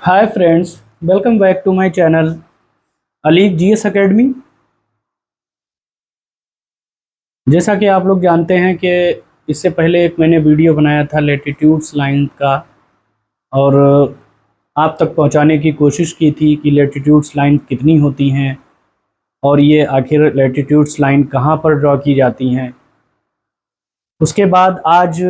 Hi friends, welcome back to my channel Alif GS academy. जैसा कि आप लोग जानते हैं कि इससे पहले एक मैंने वीडियो बनाया था लेटिट्यूड्स लाइन का, और आप तक पहुंचाने की कोशिश की थी कि लेटिट्यूड्स लाइन कितनी होती हैं और ये आखिर लेटिट्यूड्स लाइन कहाँ पर ड्रॉ की जाती हैं। उसके बाद आज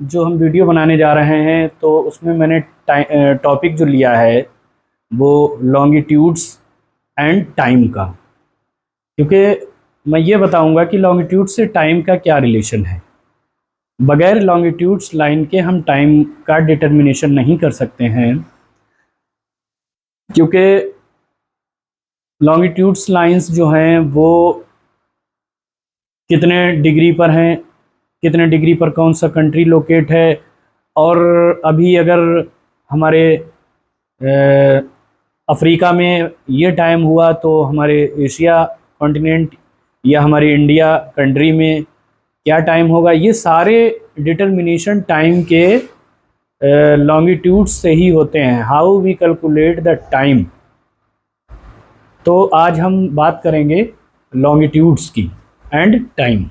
जो हम वीडियो बनाने जा रहे हैं तो उसमें मैंने टॉपिक जो लिया है वो लॉन्गिट्यूड्स एंड टाइम का, क्योंकि मैं ये बताऊंगा कि लॉन्गिट्यूड से टाइम का क्या रिलेशन है। बगैर लॉन्गिट्यूड्स लाइन के हम टाइम का डिटर्मिनेशन नहीं कर सकते हैं, क्योंकि लॉन्गिट्यूड्स लाइंस जो हैं वो कितने डिग्री पर हैं, कितने डिग्री पर कौन सा कंट्री लोकेट है। और अभी अगर हमारे अफ्रीका में ये टाइम हुआ तो हमारे एशिया कॉन्टिनेंट या हमारी इंडिया कंट्री में क्या टाइम होगा, ये सारे डिटर्मिनेशन टाइम के लॉन्गिट्यूड से ही होते हैं। How we calculate the time. तो आज हम बात करेंगे लॉन्गिट्यूड्स की एंड टाइम।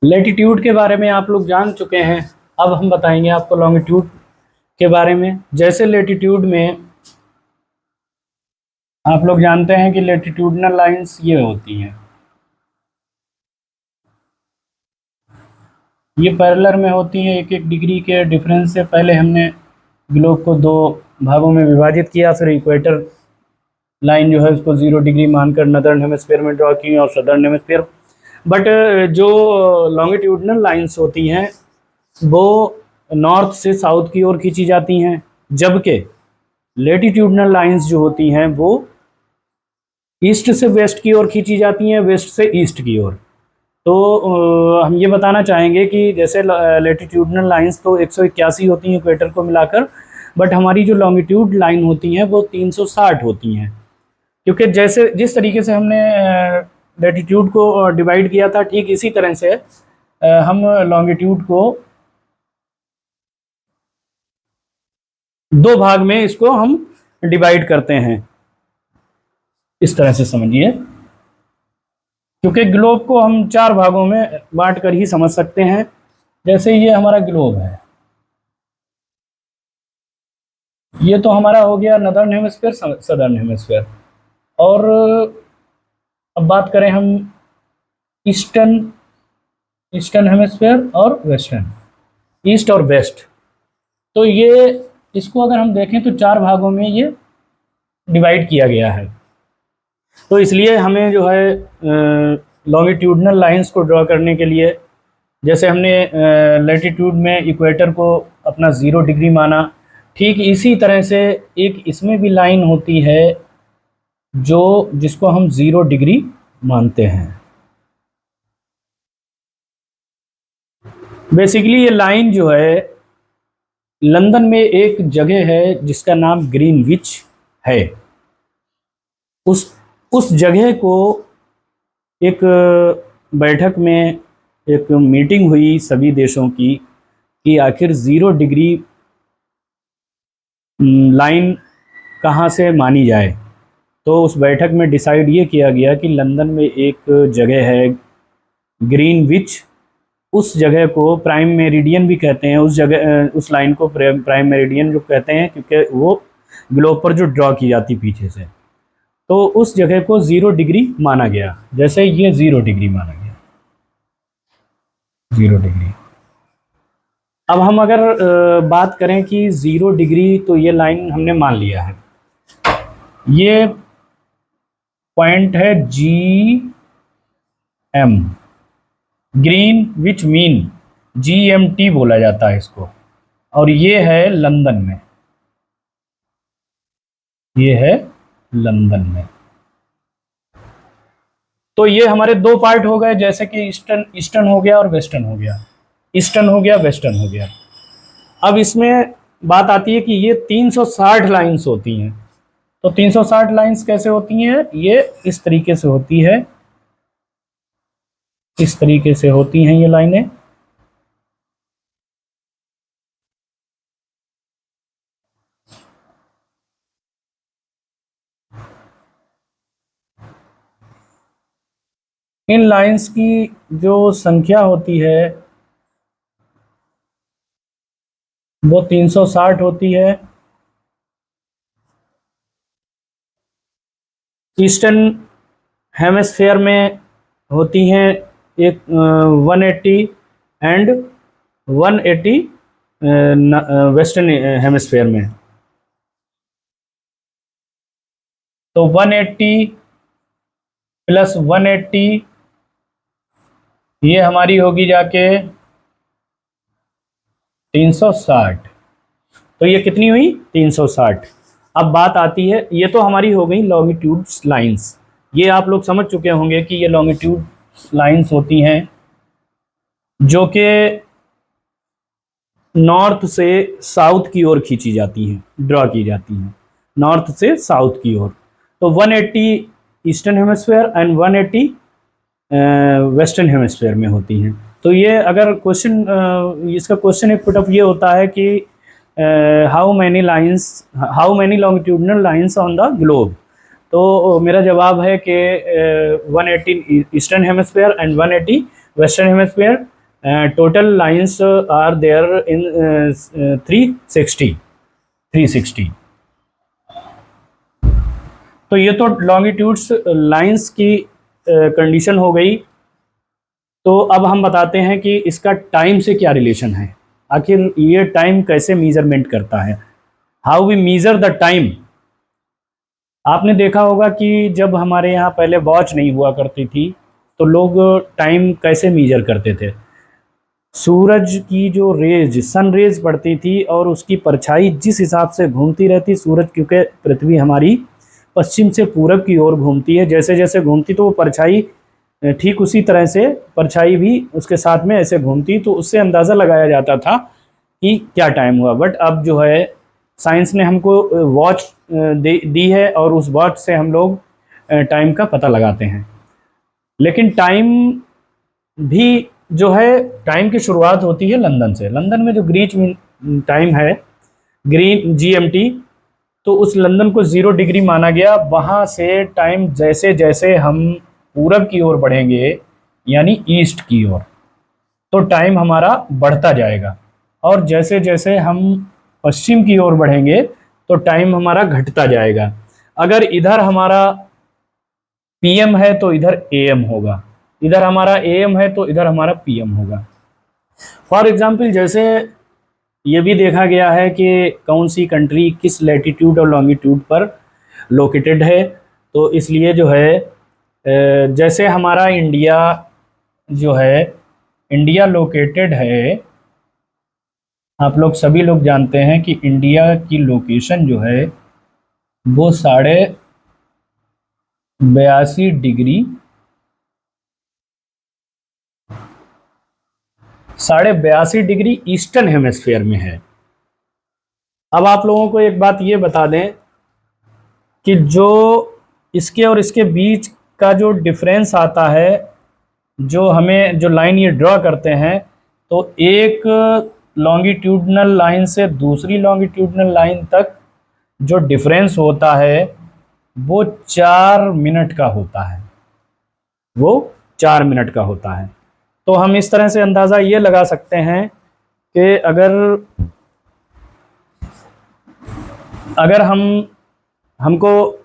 लेटिट्यूड के बारे में आप लोग जान चुके हैं, अब हम बताएंगे आपको लॉन्गिट्यूड के बारे में। जैसे लेटिट्यूड में आप लोग जानते हैं कि लेटिट्यूडनल लाइंस ये होती हैं, ये पैरेलल में होती हैं। एक एक डिग्री के डिफरेंस से पहले हमने ग्लोब को दो भागों में विभाजित किया, फिर इक्वेटर लाइन जो है उसको 0 डिग्री मानकर नदर्न हेमिस्फीयर में ड्रॉ की और सदर्न हेमिस्फीयर। बट जो लॉन्गिट्यूडनल लाइंस होती हैं वो नॉर्थ से साउथ की ओर खींची जाती हैं, जबकि लेटिट्यूडनल लाइंस जो होती हैं वो ईस्ट से वेस्ट की ओर खींची जाती हैं, वेस्ट से ईस्ट की ओर। तो हम ये बताना चाहेंगे कि जैसे लेटिट्यूडनल लाइंस तो 181 होती हैं इक्वेटर को मिलाकर, बट हमारी जो लॉन्गिट्यूड लाइन होती हैं वो 360 होती हैं। क्योंकि जैसे जिस तरीके से हमने लेटिट्यूड को डिवाइड किया था, ठीक इसी तरह से हम लॉन्गिट्यूड को दो भाग में इसको हम डिवाइड करते हैं। इस तरह से समझिए, क्योंकि ग्लोब को हम चार भागों में बांट कर ही समझ सकते हैं। जैसे ये हमारा ग्लोब है, ये तो हमारा हो गया नदर्न हेमिस्फीयर सदर्न हेमिस्फीयर। और अब बात करें हम ईस्टर्न ईस्टर्न हेमिस्फीयर और वेस्टर्न, ईस्ट और वेस्ट। तो ये इसको अगर हम देखें तो चार भागों में ये डिवाइड किया गया है। तो इसलिए हमें जो है लॉन्गिट्यूडनल लाइंस को ड्रॉ करने के लिए, जैसे हमने लेटिट्यूड में इक्वेटर को अपना 0 डिग्री माना, ठीक इसी तरह से एक इसमें भी लाइन होती है जो जिसको हम 0 डिग्री मानते हैं। बेसिकली ये लाइन जो है, लंदन में एक जगह है जिसका नाम ग्रीनविच है। उस उस जगह को एक बैठक में एक मीटिंग हुई सभी देशों की कि आखिर 0 डिग्री लाइन कहाँ से मानी जाए। तो उस बैठक में डिसाइड ये किया गया कि लंदन में एक जगह है ग्रीनविच, उस जगह को प्राइम मेरिडियन भी कहते हैं। उस जगह उस लाइन को प्राइम मेरिडियन जो कहते हैं, क्योंकि वो ग्लोब पर जो ड्रॉ की जाती पीछे से, तो उस जगह को 0 डिग्री माना गया। जैसे ये 0 डिग्री माना गया, 0 डिग्री। अब हम अगर बात करें कि 0 डिग्री, तो ये लाइन हमने मान लिया है। ये पॉइंट है GM, green which mean, GMT बोला जाता है इसको। और ये है लंदन में, ये है लंदन में। तो ये हमारे दो पार्ट हो गए, जैसे कि ईस्टर्न ईस्टर्न हो गया और वेस्टर्न हो गया, ईस्टर्न हो गया, वेस्टर्न हो गया। अब इसमें बात आती है कि ये 360 लाइंस होती हैं। तो 360 लाइंस कैसे होती हैं? ये इस तरीके से होती है, इस तरीके से होती हैं ये लाइनें। इन लाइंस की जो संख्या होती है वो 360 होती है। ईस्टर्न हेमिस्फेयर में होती हैं एक 180 एंड 180 वेस्टर्न हेमिस्फेयर में। तो 180 प्लस 180 ये हमारी होगी जाके 360। तो ये कितनी हुई? 360। अब बात आती है, ये तो हमारी हो गई लॉन्गिट्यूड लाइंस। ये आप लोग समझ चुके होंगे कि ये लॉन्गिट्यूड लाइंस होती हैं जो कि नॉर्थ से साउथ की ओर खींची जाती हैं, ड्रॉ की जाती हैं, नॉर्थ से साउथ की ओर। तो 180 eastern hemisphere and 180 western hemisphere में होती हैं। तो ये अगर क्वेश्चन, इसका क्वेश्चन एक पुटअप ये होता है कि how many longitudinal lines on the globe. तो मेरा जवाब है कि 180 eastern hemisphere and 180 western hemisphere, total lines are there in 360। तो ये तो लॉन्गिट्यूड्स लाइंस की कंडीशन हो गई। तो अब हम बताते हैं कि इसका टाइम से क्या रिलेशन है, आखिर ये टाइम कैसे मेजरमेंट करता है, how we measure the time. आपने देखा होगा कि जब हमारे यहाँ पहले वॉच नहीं हुआ करती थी तो लोग टाइम कैसे मेजर करते थे? सूरज की जो रेज, सन रेज पड़ती थी और उसकी परछाई जिस हिसाब से घूमती रहती, सूरज क्योंकि पृथ्वी हमारी पश्चिम से पूरब की ओर घूमती है, जैसे जैसे घूमती तो वो परछाई ठीक उसी तरह से परछाई भी उसके साथ में ऐसे घूमती, तो उससे अंदाज़ा लगाया जाता था कि क्या टाइम हुआ। बट अब जो है साइंस ने हमको वॉच दी है और उस वॉच से हम लोग टाइम का पता लगाते हैं। लेकिन टाइम भी जो है, टाइम की शुरुआत होती है लंदन से। लंदन में जो ग्रीच टाइम है, ग्रीन जीएमटी, तो उस लंदन को 0 डिग्री माना गया। वहाँ से टाइम जैसे जैसे हम पूरब की ओर बढ़ेंगे यानी ईस्ट की ओर, तो टाइम हमारा बढ़ता जाएगा, और जैसे जैसे हम पश्चिम की ओर बढ़ेंगे तो टाइम हमारा घटता जाएगा। अगर इधर हमारा पीएम है तो इधर एएम होगा, इधर हमारा एएम है तो इधर हमारा पीएम होगा। फॉर एग्जाम्पल, जैसे ये भी देखा गया है कि कौन सी कंट्री किस लैटिट्यूड और लॉन्गिट्यूड पर लोकेटेड है। तो इसलिए जो है जैसे हमारा इंडिया जो है, इंडिया लोकेटेड है, आप लोग सभी लोग जानते हैं कि इंडिया की लोकेशन जो है वो 82.5 डिग्री, 82.5 डिग्री ईस्टर्न हेमिस्फेयर में है। अब आप लोगों को एक बात ये बता दें कि जो इसके और इसके बीच का जो डिफरेंस आता है, जो हमें जो लाइन ये ड्रॉ करते हैं, तो एक लॉन्गिट्यूडनल लाइन से दूसरी लॉन्गिट्यूडनल लाइन तक जो डिफरेंस होता है वो 4 मिनट का होता है, वो 4 मिनट का होता है। तो हम इस तरह से अंदाज़ा ये लगा सकते हैं कि अगर अगर हमको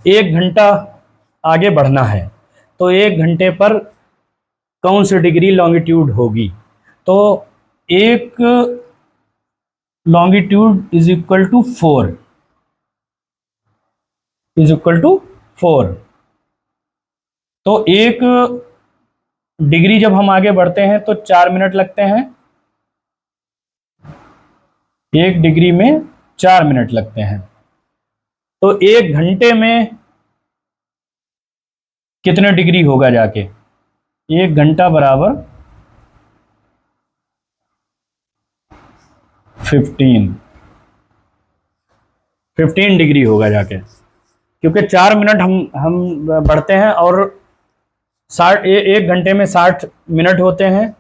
1 घंटा आगे बढ़ना है तो 1 घंटे पर कौन सी डिग्री लॉन्गिट्यूड होगी? तो एक लॉन्गिट्यूड इज इक्वल टू 4। तो 1 डिग्री जब हम आगे बढ़ते हैं तो 4 मिनट लगते हैं, 1 डिग्री में 4 मिनट लगते हैं। तो 1 घंटे में कितने डिग्री होगा जाके, 1 घंटा बराबर 15 डिग्री होगा जाके, क्योंकि 4 मिनट हम बढ़ते हैं और 1 घंटे में 60 मिनट होते हैं,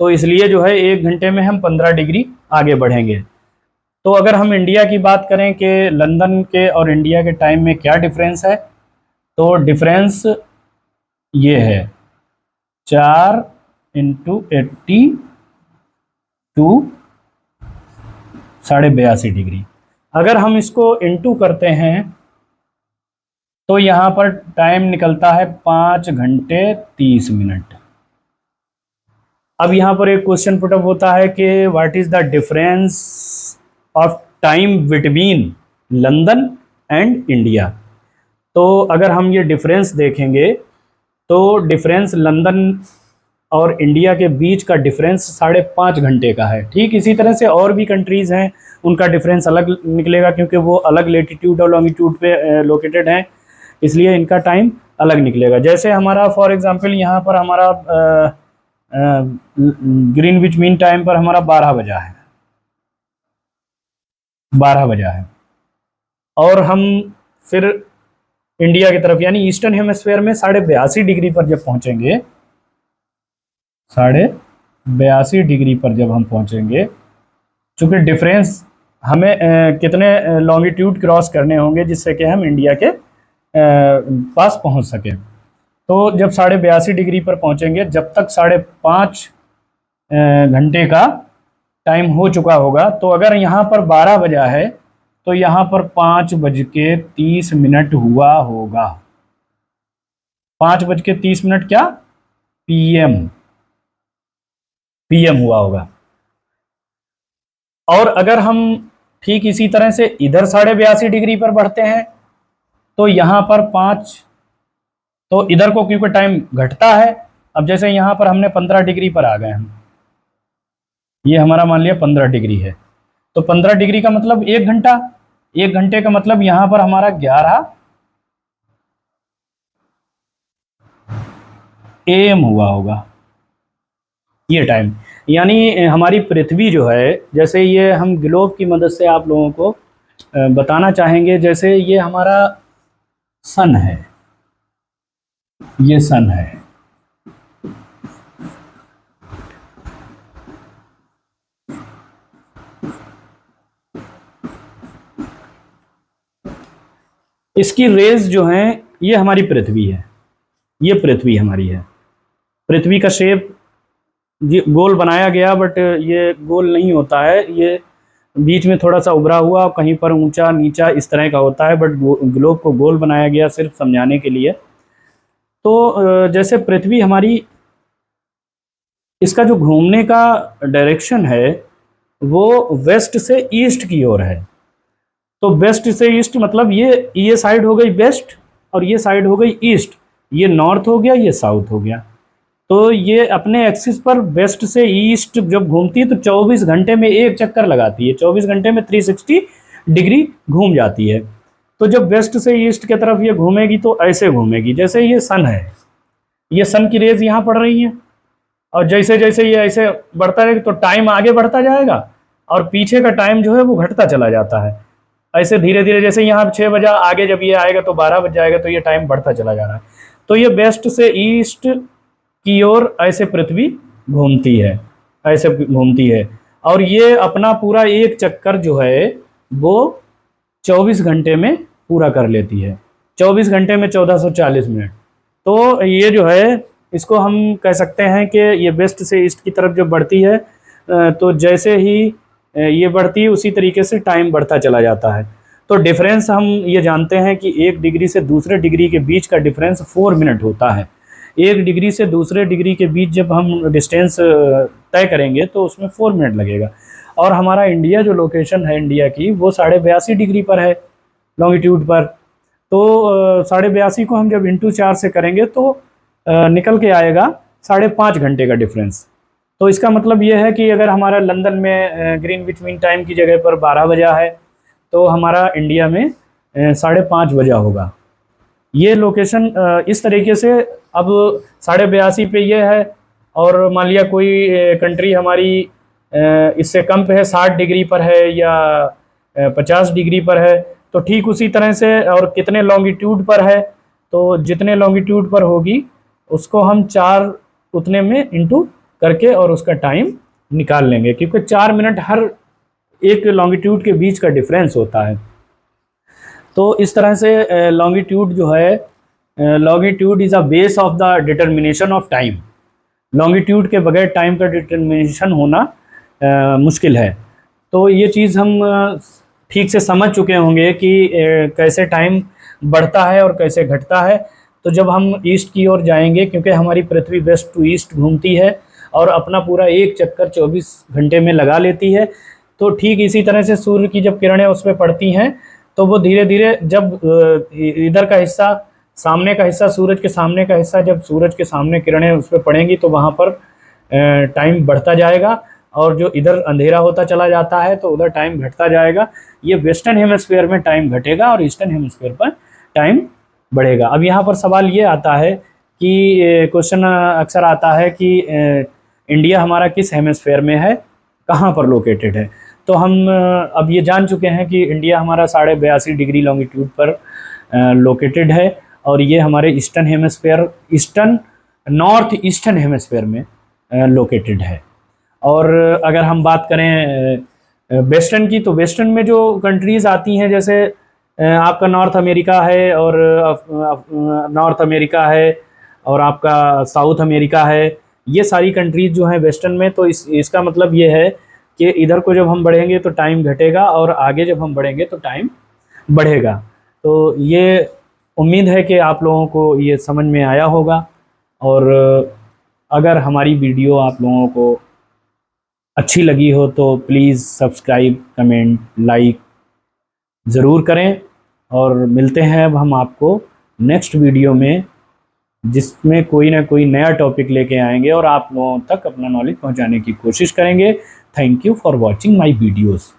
तो इसलिए जो है 1 घंटे में हम 15 डिग्री आगे बढ़ेंगे। तो अगर हम इंडिया की बात करें कि लंदन के और इंडिया के टाइम में क्या डिफरेंस है, तो डिफरेंस ये है 4 × 80 टू 82.5 डिग्री। अगर हम इसको इंटू करते हैं तो यहाँ पर टाइम निकलता है 5 घंटे 30 मिनट। अब यहाँ पर एक क्वेश्चन पुटअप होता है कि what is the difference of time between London and India. तो अगर हम ये डिफरेंस देखेंगे तो डिफरेंस लंदन और इंडिया के बीच का डिफरेंस 5.5 घंटे का है। ठीक इसी तरह से और भी कंट्रीज़ हैं, उनका डिफरेंस अलग निकलेगा क्योंकि वो अलग लेटीट्यूड और लॉन्गिट्यूड पे लोकेटेड हैं, इसलिए इनका टाइम अलग निकलेगा। जैसे हमारा फॉर एग्जांपल यहाँ पर हमारा ग्रीनविच मीन टाइम पर हमारा 12 बजा है, 12 बजा है। और हम फिर इंडिया की तरफ यानी ईस्टर्न हेमिस्फीयर में 82.5 डिग्री पर जब पहुंचेंगे, 82.5 डिग्री पर जब हम पहुंचेंगे, चूंकि डिफरेंस हमें कितने लॉन्गिट्यूड क्रॉस करने होंगे जिससे कि हम इंडिया के पास पहुंच सकें। तो जब 82.5 डिग्री पर पहुंचेंगे, जब तक 5.5 घंटे का टाइम हो चुका होगा, तो अगर यहाँ पर 12 बजा है तो यहाँ पर 5:30 हुआ होगा। 5:30 क्या, पीएम हुआ होगा। और अगर हम ठीक इसी तरह से इधर 82.5 डिग्री पर बढ़ते हैं तो यहाँ पर 5, तो इधर को क्योंकि टाइम घटता है। अब जैसे यहाँ पर हमने 15 डिग्री पर आ गए हम, ये हमारा मान लिया 15 डिग्री है, तो 15 डिग्री का मतलब 1 घंटा, 1 घंटे का मतलब यहाँ पर हमारा 11 AM हुआ होगा ये टाइम। यानी हमारी पृथ्वी जो है, जैसे ये हम ग्लोब की मदद से आप लोगों को बताना चाहेंगे, जैसे ये हमारा सन है, ये सन है, इसकी रेज जो हैं ये हमारी पृथ्वी है, ये पृथ्वी हमारी है। पृथ्वी का शेप गोल बनाया गया, बट ये गोल नहीं होता है, ये बीच में थोड़ा सा उभरा हुआ, कहीं पर ऊंचा नीचा इस तरह का होता है, बट ग्लोब को गोल बनाया गया सिर्फ समझाने के लिए। तो जैसे पृथ्वी हमारी, इसका जो घूमने का डायरेक्शन है वो वेस्ट से ईस्ट की ओर है। तो वेस्ट से ईस्ट मतलब ये साइड हो गई वेस्ट और ये साइड हो गई ईस्ट, ये नॉर्थ हो गया, ये साउथ हो गया। तो ये अपने एक्सिस पर वेस्ट से ईस्ट जब घूमती है तो 24 घंटे में एक चक्कर लगाती है, 24 घंटे में 360 डिग्री घूम जाती है। तो जब वेस्ट से ईस्ट की तरफ ये घूमेगी तो ऐसे घूमेगी, जैसे ये सन है, ये सन की रेज यहाँ पड़ रही है, और जैसे जैसे ये ऐसे बढ़ता रहेगा तो टाइम आगे बढ़ता जाएगा और पीछे का टाइम जो है वो घटता चला जाता है। ऐसे धीरे धीरे, जैसे यहाँ 6 बजा, आगे जब ये आएगा तो 12 बज जाएगा, तो ये टाइम बढ़ता चला जा रहा है। तो ये वेस्ट से ईस्ट की ओर ऐसे पृथ्वी घूमती है, ऐसे घूमती है, और ये अपना पूरा एक चक्कर जो है वो 24 घंटे में पूरा कर लेती है, 24 घंटे में 1440 मिनट। तो ये जो है इसको हम कह सकते हैं कि ये वेस्ट से ईस्ट की तरफ जब बढ़ती है तो जैसे ही ये बढ़ती है उसी तरीके से टाइम बढ़ता चला जाता है। तो डिफरेंस हम ये जानते हैं कि 1 डिग्री से दूसरे डिग्री के बीच का डिफरेंस 4 मिनट होता है। 1 डिग्री से दूसरे डिग्री के बीच जब हम डिस्टेंस तय करेंगे तो उसमें 4 मिनट लगेगा। और हमारा इंडिया जो लोकेशन है इंडिया की, वो 82.5 डिग्री पर है लॉन्गिट्यूड पर। तो 82.5 को हम जब इंटू 4 से करेंगे तो निकल के आएगा 5.5 घंटे का डिफरेंस। तो इसका मतलब ये है कि अगर हमारा लंदन में ग्रीनविच मीन टाइम की जगह पर 12 बजा है तो हमारा इंडिया में 5.5 बजा होगा। ये लोकेशन इस तरीके से अब 82.5 पे ये है, और मान लिया कोई कंट्री हमारी इससे कम पे है, 60 डिग्री पर है या 50 डिग्री पर है, तो ठीक उसी तरह से और कितने लॉन्गिट्यूड पर है, तो जितने लॉन्गिट्यूड पर होगी उसको हम 4 उतने में इंटू करके और उसका टाइम निकाल लेंगे, क्योंकि 4 मिनट हर एक लॉन्गिट्यूड के बीच का डिफरेंस होता है। तो इस तरह से लॉन्गिट्यूड जो है, longitude is a base of the determination of time. Longitude के बगैर टाइम का डिटर्मिनेशन होना मुश्किल है। तो ये चीज़ हम ठीक से समझ चुके होंगे कि कैसे टाइम बढ़ता है और कैसे घटता है। तो जब हम ईस्ट की ओर जाएंगे, क्योंकि हमारी पृथ्वी वेस्ट टू ईस्ट घूमती है और अपना पूरा एक चक्कर 24 घंटे में लगा लेती है, तो ठीक इसी तरह से सूर्य की जब किरणें उस पर पड़ती हैं तो वो धीरे धीरे जब इधर का हिस्सा, सामने का हिस्सा, सूरज के सामने का हिस्सा, जब सूरज के सामने किरणें उस पर पड़ेंगी तो वहाँ पर टाइम बढ़ता जाएगा, और जो इधर अंधेरा होता चला जाता है तो उधर टाइम घटता जाएगा। ये वेस्टर्न हेमिस्फीयर में टाइम घटेगा और ईस्टर्न हेमिस्फीयर पर टाइम बढ़ेगा। अब यहाँ पर सवाल ये आता है कि क्वेश्चन अक्सर आता है कि इंडिया हमारा किस हेमिस्फीयर में है, कहाँ पर लोकेटेड है। तो हम अब ये जान चुके हैं कि इंडिया हमारा 82.5 डिग्री लॉन्गिट्यूड पर लोकेटेड है, और ये हमारे eastern hemisphere, eastern north eastern hemisphere में लोकेटेड है। और अगर हम बात करें वेस्टर्न की, तो वेस्टर्न में जो कंट्रीज़ आती हैं, जैसे आपका नॉर्थ अमेरिका है, और नॉर्थ अमेरिका है, और आपका साउथ अमेरिका है, ये सारी कंट्रीज़ जो हैं वेस्टर्न में, तो इसका मतलब ये है कि इधर को जब हम बढ़ेंगे तो टाइम घटेगा और आगे जब हम बढ़ेंगे तो टाइम बढ़ेगा। तो ये उम्मीद है कि आप लोगों को ये समझ में आया होगा, और अगर हमारी वीडियो आप लोगों को अच्छी लगी हो तो प्लीज़ सब्सक्राइब, कमेंट, लाइक ज़रूर करें। और मिलते हैं अब हम आपको नेक्स्ट वीडियो में, जिसमें कोई ना कोई नया टॉपिक लेके आएंगे और आप लोगों तक अपना नॉलेज पहुंचाने की कोशिश करेंगे। Thank you for watching my videos.